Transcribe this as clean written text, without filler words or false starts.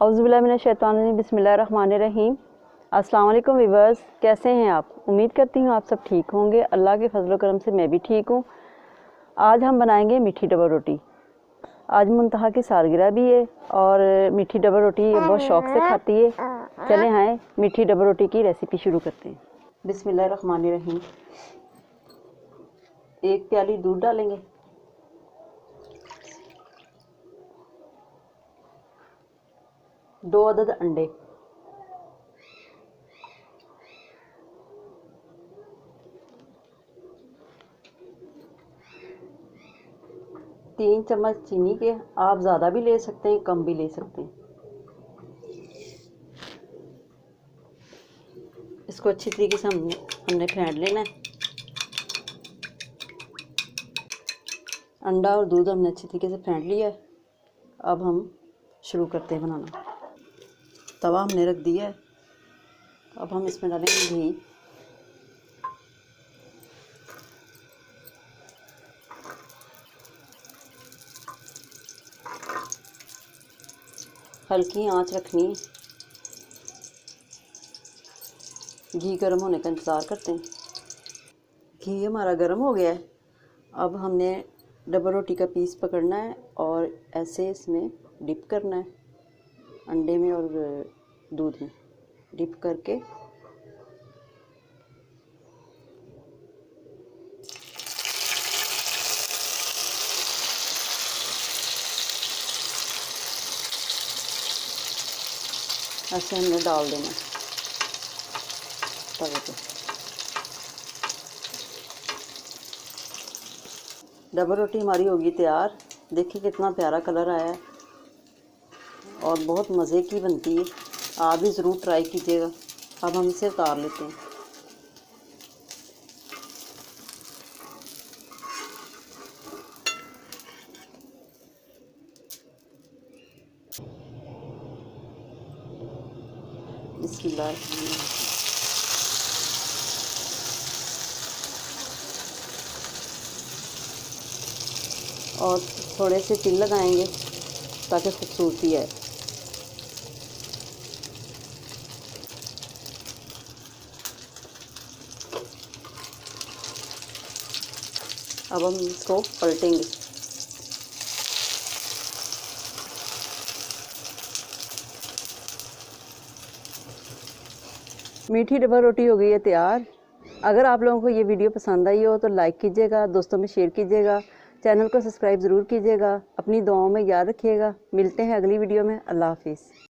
औज़ुबिल्लाहिमिनश्शैतानिर्रजीम बिस्मिल्लाहिर्रहमानिर्रहीम। अस्सलाम वालेकुम वीवर्स, कैसे हैं आप? उम्मीद करती हूँ आप सब ठीक होंगे। अल्लाह के फजल करम से मैं भी ठीक हूँ। आज हम बनाएंगे मीठी डबल रोटी। आज मुंतहा की सालगिरह भी है और मीठी डबल रोटी ये बहुत शौक़ से खाती है। चलें आए मीठी डबल रोटी की रेसिपी शुरू करते हैं। बिस्मिल्लाहिर्रहमानिर्रहीम। 1 प्याली दूध डालेंगे, 2 अदद अंडे, 3 चम्मच चीनी के। आप ज़्यादा भी ले सकते हैं, कम भी ले सकते हैं। इसको अच्छी तरीके से हमने फेंट लेना है। अंडा और दूध हमने अच्छी तरीके से फेंट लिया है। अब हम शुरू करते हैं बनाना। तवा हमने रख दिया है। अब हम इसमें डालेंगे घी, हल्की आंच रखनी है। घी गर्म होने का इंतज़ार करते हैं। घी हमारा गर्म हो गया है। अब हमने डबल रोटी का पीस पकड़ना है और ऐसे इसमें डिप करना है, अंडे में और दूध में डिप करके ऐसे हमने डाल देना तवे पे। डबल रोटी हमारी होगी तैयार। देखिए कितना प्यारा कलर आया है और बहुत मज़े की बनती है। आप भी ज़रूर ट्राई कीजिएगा। अब हम इसे उतार लेते हैं। बिस्मिल्लाह। और थोड़े से तिल लगाएंगे ताकि खूबसूरती आए। अब हम इसको पलटेंगे। मीठी डबल रोटी हो गई है तैयार। अगर आप लोगों को ये वीडियो पसंद आई हो तो लाइक कीजिएगा, दोस्तों में शेयर कीजिएगा, चैनल को सब्सक्राइब ज़रूर कीजिएगा। अपनी दुआओं में याद रखिएगा। मिलते हैं अगली वीडियो में। अल्लाह हाफिज़।